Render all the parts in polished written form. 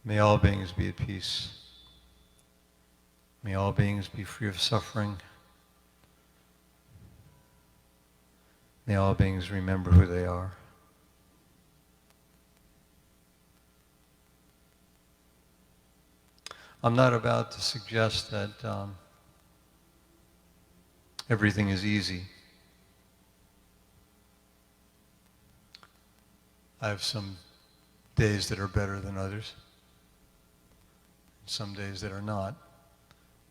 May all beings be at peace. May all beings be free of suffering. May all beings remember who they are. I'm not about to suggest that everything is easy. I have some days that are better than others, some days that are not,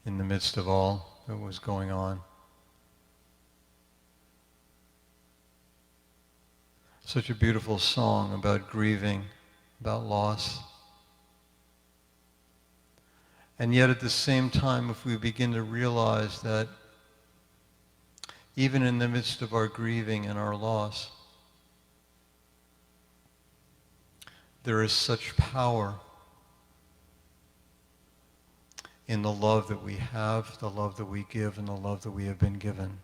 in the midst of all that was going on. Such a beautiful song about grieving, about loss. And yet at the same time, if we begin to realize that even in the midst of our grieving and our loss, there is such power in the love that we have, the love that we give, and the love that we have been given.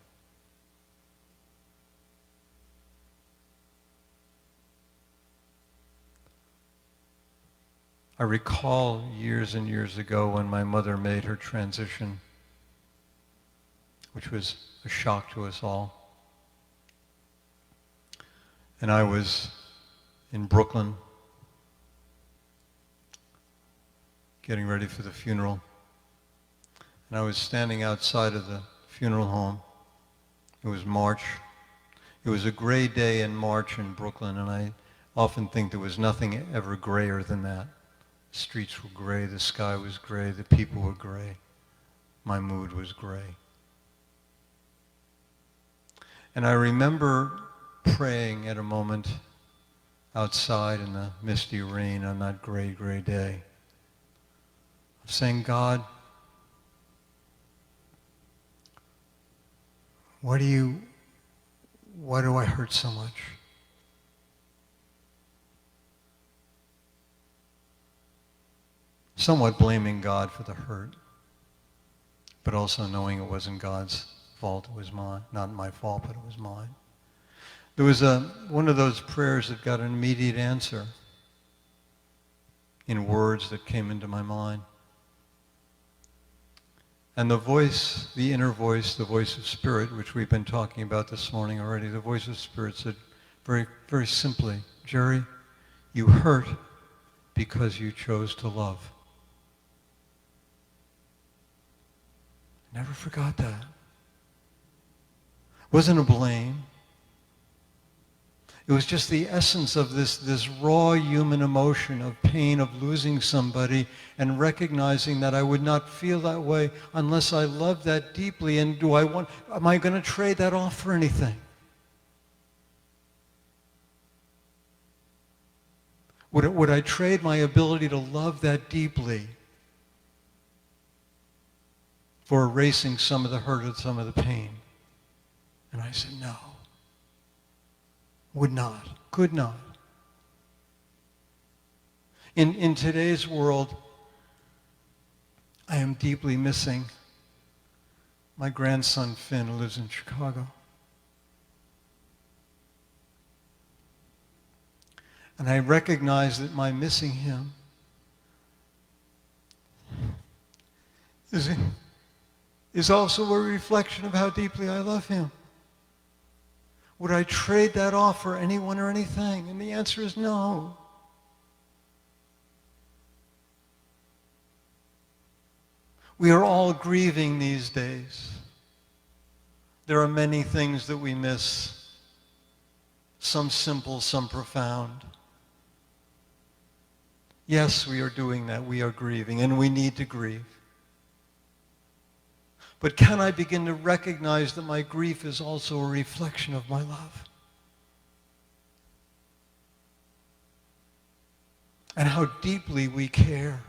I recall years and years ago when my mother made her transition, which was a shock to us all. And I was in Brooklyn, getting ready for the funeral. And I was standing outside of the funeral home. It was March. It was a gray day in March in Brooklyn, and I often think there was nothing ever grayer than that. The streets were gray, the sky was gray, the people were gray. My mood was gray. And I remember praying at a moment outside in the misty rain on that gray, gray day, saying, God, why do I hurt so much? Somewhat blaming God for the hurt, but also knowing it wasn't God's fault, it was mine. Not my fault, but it was mine. There was one of those prayers that got an immediate answer in words that came into my mind. And the voice, the inner voice, the voice of Spirit, which we've been talking about this morning already, the voice of Spirit said very, very simply, Gerry, you hurt because you chose to love. Never forgot that. Wasn't a blame. It was just the essence of this raw human emotion of pain, of losing somebody, and recognizing that I would not feel that way unless I loved that deeply. And am I going to trade that off for anything? Would I trade my ability to love that deeply for erasing some of the hurt and some of the pain? And I said, no. Would not, could not. In today's world, I am deeply missing my grandson Finn, who lives in Chicago. And I recognize that my missing him is also a reflection of how deeply I love him. Would I trade that off for anyone or anything? And the answer is no. We are all grieving these days. There are many things that we miss, some simple, some profound. Yes, we are doing that. We are grieving, and we need to grieve. But can I begin to recognize that my grief is also a reflection of my love? And how deeply we care.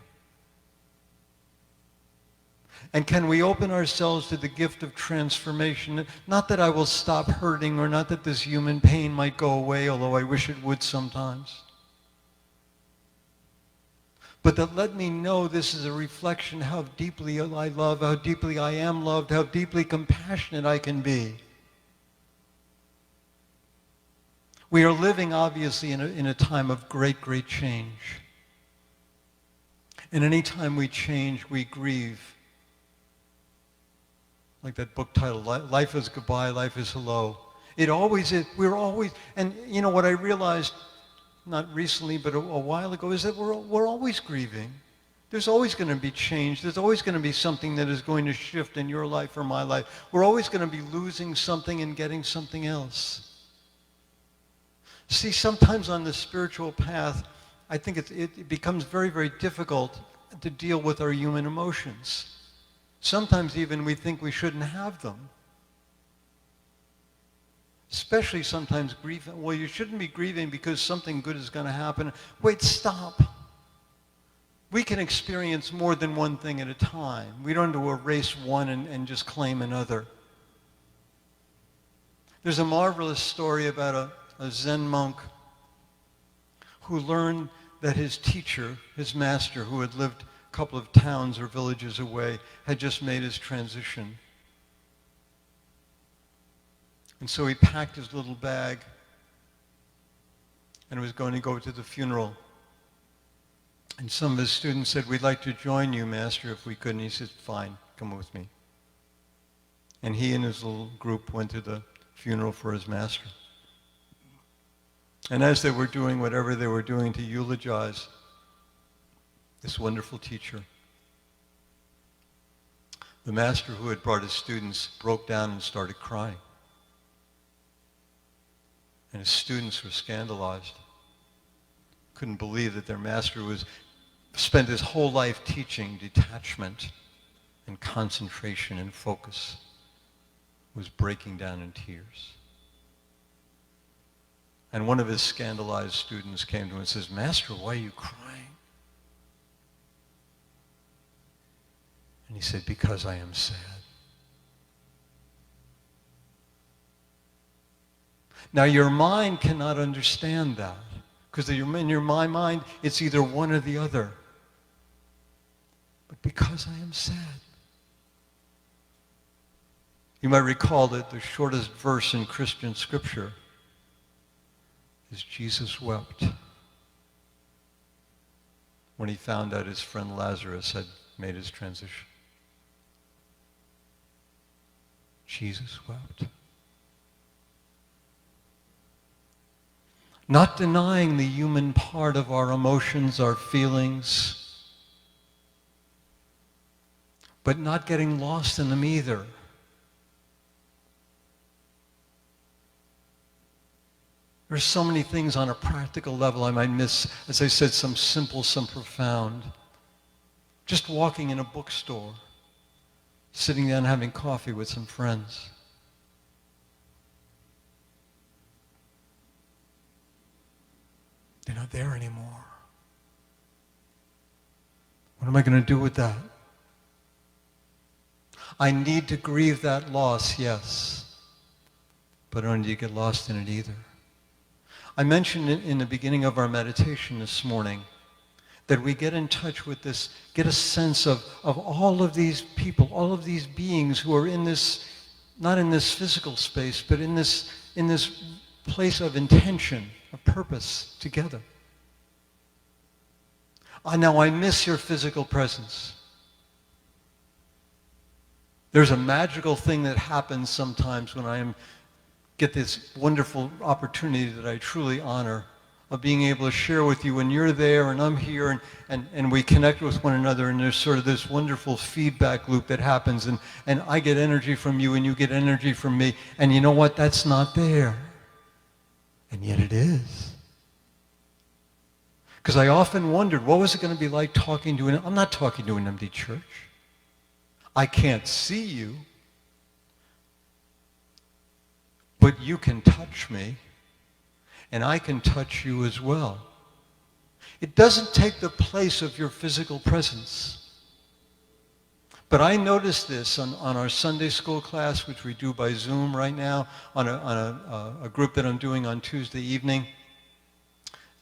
And can we open ourselves to the gift of transformation? Not that I will stop hurting, or not that this human pain might go away, although I wish it would sometimes. But that let me know this is a reflection how deeply I love, how deeply I am loved, how deeply compassionate I can be. We are living, obviously, in a time of great, great change. And anytime we change, we grieve. Like that book title, Life is Goodbye, Life is Hello. It always is. We're always, and you know what I realized, not recently, but a while ago, is that we're always grieving. There's always going to be change. There's always going to be something that is going to shift in your life or my life. We're always going to be losing something and getting something else. See, sometimes on the spiritual path, I think it becomes very, very difficult to deal with our human emotions. Sometimes even we think we shouldn't have them. Especially sometimes grief. Well, you shouldn't be grieving because something good is going to happen. Wait, stop. We can experience more than one thing at a time. We don't have to erase one and just claim another. There's a marvelous story about a Zen monk who learned that his teacher, his master, who had lived a couple of towns or villages away, had just made his transition. And so he packed his little bag and was going to go to the funeral. And some of his students said, "We'd like to join you, Master, if we could." And he said, "Fine, come with me." And he and his little group went to the funeral for his master. And as they were doing whatever they were doing to eulogize this wonderful teacher, the master who had brought his students broke down and started crying. And his students were scandalized. Couldn't believe that their master spent his whole life teaching detachment and concentration and focus, was breaking down in tears. And one of his scandalized students came to him and says, "Master, why are you crying?" And he said, "Because I am sad." Now your mind cannot understand that, because in your mind, it's either one or the other. But because I am sad. You might recall that the shortest verse in Christian scripture is Jesus wept when he found out his friend Lazarus had made his transition. Jesus wept. Not denying the human part of our emotions, our feelings, but not getting lost in them either. There's so many things on a practical level I might miss. As I said, some simple, some profound. Just walking in a bookstore, sitting down having coffee with some friends. They're not there anymore. What am I going to do with that? I need to grieve that loss, yes, but I don't need to get lost in it either. I mentioned in the beginning of our meditation this morning that we get in touch with this, get a sense of all of these people, all of these beings who are in this, not in this physical space, but in this place of intention, of purpose together. Now I miss your physical presence. There's a magical thing that happens sometimes when I get this wonderful opportunity that I truly honor of being able to share with you when you're there and I'm here and we connect with one another, and there's sort of this wonderful feedback loop that happens, and I get energy from you and you get energy from me, and you know what? That's not there. And yet it is. Because I often wondered, what was it going to be like talking to I'm not talking to an empty church. I can't see you, but you can touch me, and I can touch you as well. It doesn't take the place of your physical presence. But I noticed this on our Sunday school class, which we do by Zoom right now, on a group that I'm doing on Tuesday evening,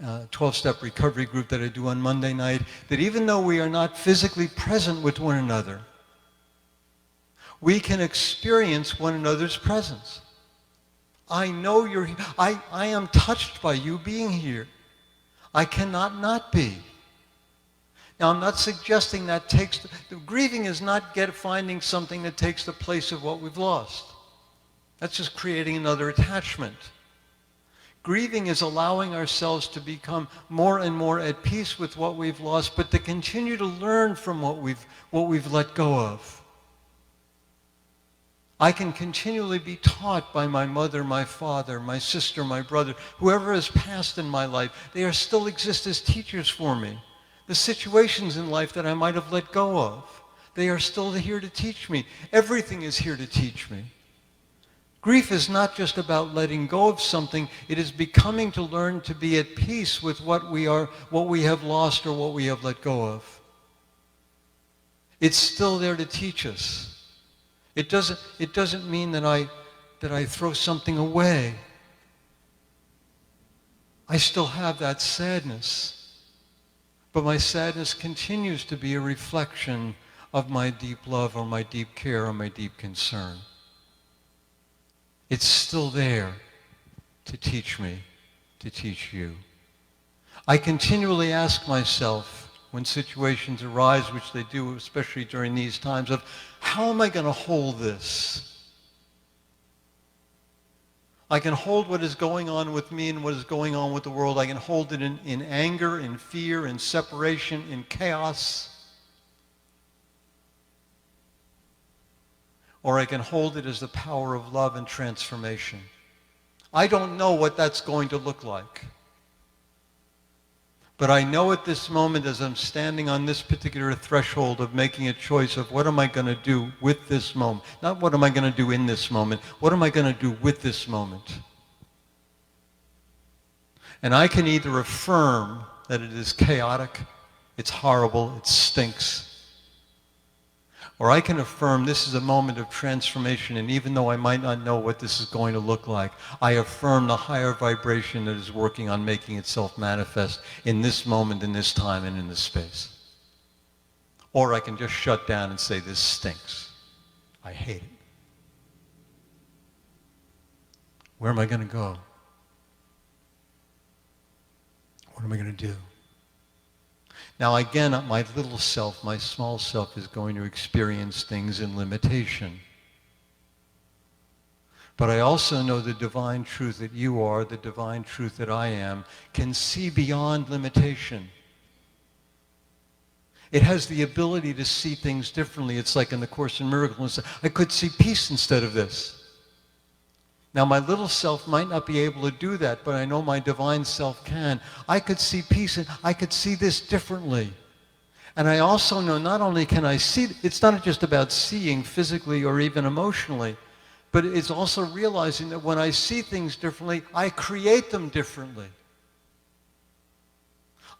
12-step recovery group that I do on Monday night, that even though we are not physically present with one another, we can experience one another's presence. I know you're here. I am touched by you being here. I cannot not be. Now, I'm not suggesting that grieving is not finding something that takes the place of what we've lost. That's just creating another attachment. Grieving is allowing ourselves to become more and more at peace with what we've lost, but to continue to learn from what we've let go of. I can continually be taught by my mother, my father, my sister, my brother, whoever has passed in my life. They still exist as teachers for me. The situations in life that I might have let go of, they are still here to teach me. Everything is here to teach me. Grief is not just about letting go of something. It is becoming to learn to be at peace with what we have lost or what we have let go of. It's still there to teach us. It doesn't mean that I throw something away. I still have that sadness. But my sadness continues to be a reflection of my deep love or my deep care or my deep concern. It's still there to teach me, to teach you. I continually ask myself when situations arise, which they do, especially during these times, of how am I going to hold this? I can hold what is going on with me and what is going on with the world. I can hold it in anger, in fear, in separation, in chaos. Or I can hold it as the power of love and transformation. I don't know what that's going to look like. But I know at this moment, as I'm standing on this particular threshold of making a choice of what am I going to do with this moment. Not what am I going to do in this moment. What am I going to do with this moment? And I can either affirm that it is chaotic, it's horrible, it stinks. Or I can affirm this is a moment of transformation, and even though I might not know what this is going to look like, I affirm the higher vibration that is working on making itself manifest in this moment, in this time, and in this space. Or I can just shut down and say, this stinks. I hate it. Where am I going to go? What am I going to do? Now again, my little self, my small self, is going to experience things in limitation. But I also know the divine truth that you are, the divine truth that I am, can see beyond limitation. It has the ability to see things differently. It's like in the Course in Miracles, I could see peace instead of this. Now, my little self might not be able to do that, but I know my divine self can. I could see peace, and I could see this differently. And I also know not only can I see, it's not just about seeing physically or even emotionally, but it's also realizing that when I see things differently, I create them differently.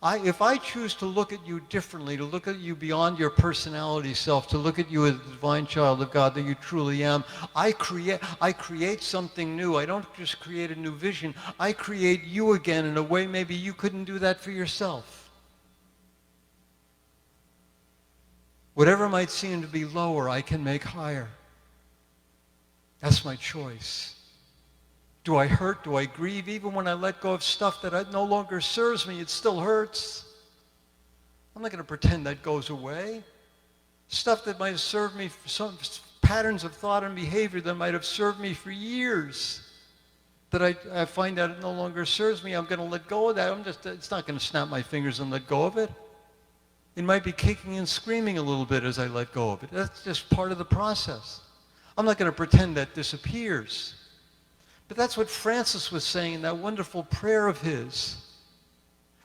If I choose to look at you differently, to look at you beyond your personality self, to look at you as the divine child of God that you truly am, I create something new. I don't just create a new vision. I create you again in a way maybe you couldn't do that for yourself. Whatever might seem to be lower, I can make higher. That's my choice. Do I hurt? Do I grieve? Even when I let go of stuff that no longer serves me, it still hurts. I'm not going to pretend that goes away. Stuff that might have served me, some patterns of thought and behavior that might have served me for years, that I find out it no longer serves me, I'm going to let go of that. It's not going to snap my fingers and let go of it. It might be kicking and screaming a little bit as I let go of it. That's just part of the process. I'm not going to pretend that disappears. But that's what Francis was saying in that wonderful prayer of his.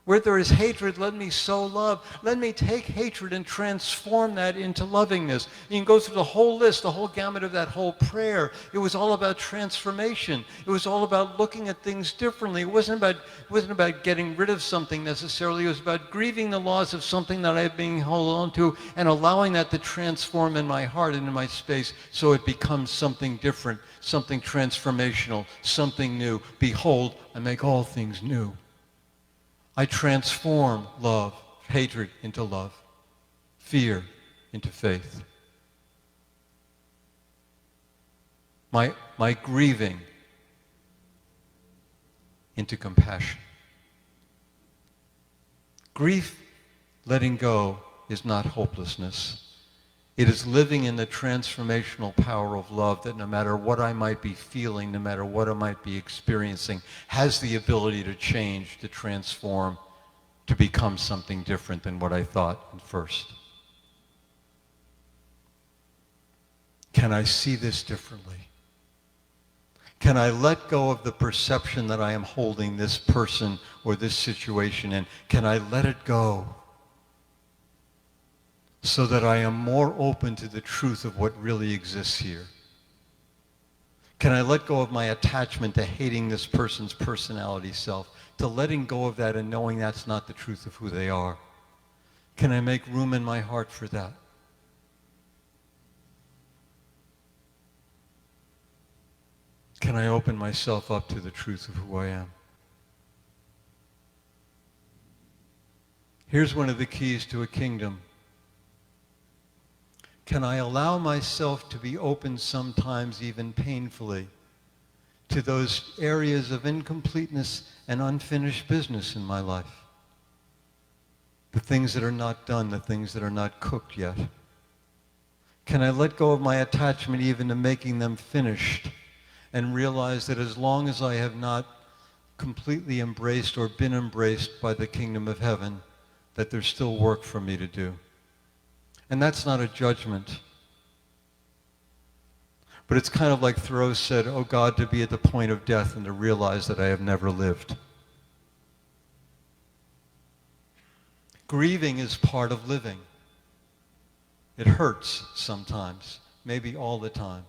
Where there is hatred, let me sow love. Let me take hatred and transform that into lovingness. You can go through the whole list, the whole gamut of that whole prayer. It was all about transformation. It was all about looking at things differently. It wasn't about getting rid of something necessarily. It was about grieving the loss of something that I had been held on to and allowing that to transform in my heart and in my space so it becomes something different, something transformational, something new. Behold, I make all things new. I transform love, hatred into love, fear into faith. My grieving into compassion. Grief letting go is not hopelessness. It is living in the transformational power of love that no matter what I might be feeling, no matter what I might be experiencing, has the ability to change, to transform, to become something different than what I thought at first. Can I see this differently? Can I let go of the perception that I am holding this person or this situation in? Can I let it go so that I am more open to the truth of what really exists here? Can I let go of my attachment to hating this person's personality self, to letting go of that and knowing that's not the truth of who they are? Can I make room in my heart for that? Can I open myself up to the truth of who I am? Here's one of the keys to a kingdom. Can I allow myself to be open sometimes, even painfully, to those areas of incompleteness and unfinished business in my life? The things that are not done, the things that are not cooked yet. Can I let go of my attachment even to making them finished and realize that as long as I have not completely embraced or been embraced by the kingdom of heaven, that there's still work for me to do? And that's not a judgment. But it's kind of like Thoreau said, "Oh God, to be at the point of death and to realize that I have never lived." Grieving is part of living. It hurts sometimes, maybe all the time.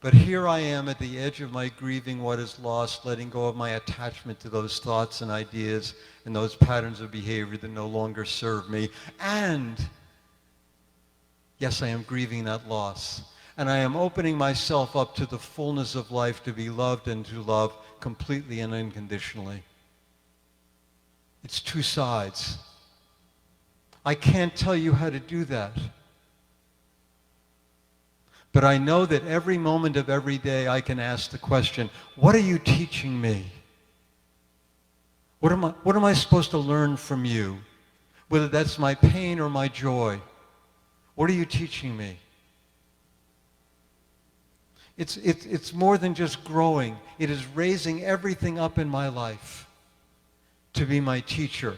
But here I am at the edge of my grieving what is lost, letting go of my attachment to those thoughts and ideas and those patterns of behavior that no longer serve me. And, yes, I am grieving that loss. And I am opening myself up to the fullness of life, to be loved and to love completely and unconditionally. It's two sides. I can't tell you how to do that. But I know that every moment of every day I can ask the question, what are you teaching me? What am I supposed to learn from you? Whether that's my pain or my joy. What are you teaching me? It's more than just growing. It is raising everything up in my life to be my teacher,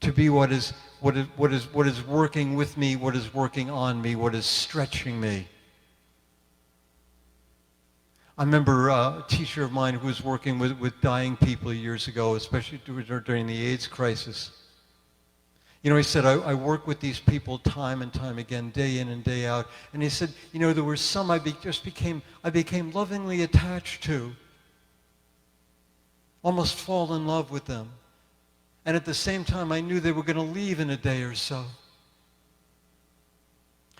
to be what is working with me, what is working on me, what is stretching me. I remember a teacher of mine who was working with dying people years ago, especially during the AIDS crisis. You know, he said, I work with these people time and time again, day in and day out. And he said, you know, there were some I became lovingly attached to, almost fall in love with them. And at the same time, I knew they were going to leave in a day or so.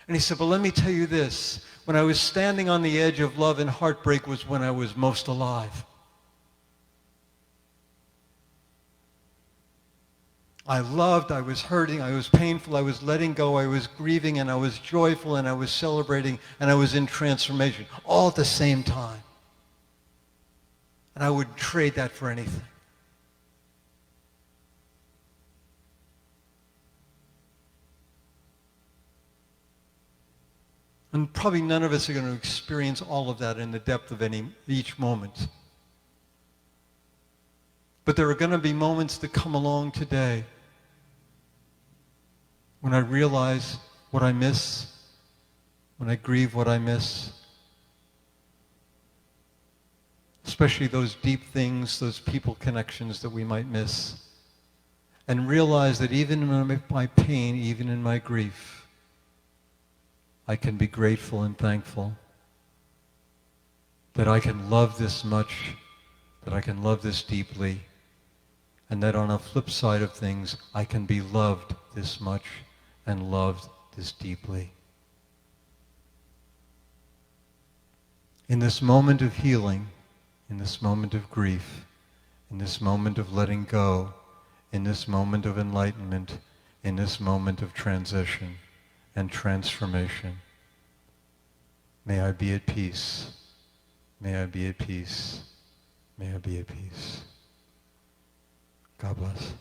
And he said, but let me tell you this. When I was standing on the edge of love and heartbreak was when I was most alive. I loved, I was hurting, I was painful, I was letting go, I was grieving, and I was joyful, and I was celebrating, and I was in transformation, all at the same time. And I would trade that for anything. And probably none of us are going to experience all of that in the depth of each moment. But there are going to be moments that come along today when I realize what I miss, when I grieve what I miss, especially those deep things, those people connections that we might miss, and realize that even in my pain, even in my grief, I can be grateful and thankful that I can love this much, that I can love this deeply, and that on a flip side of things, I can be loved this much and loved this deeply. In this moment of healing, in this moment of grief, in this moment of letting go, in this moment of enlightenment, in this moment of transition and transformation, may I be at peace. May I be at peace. May I be at peace. God bless.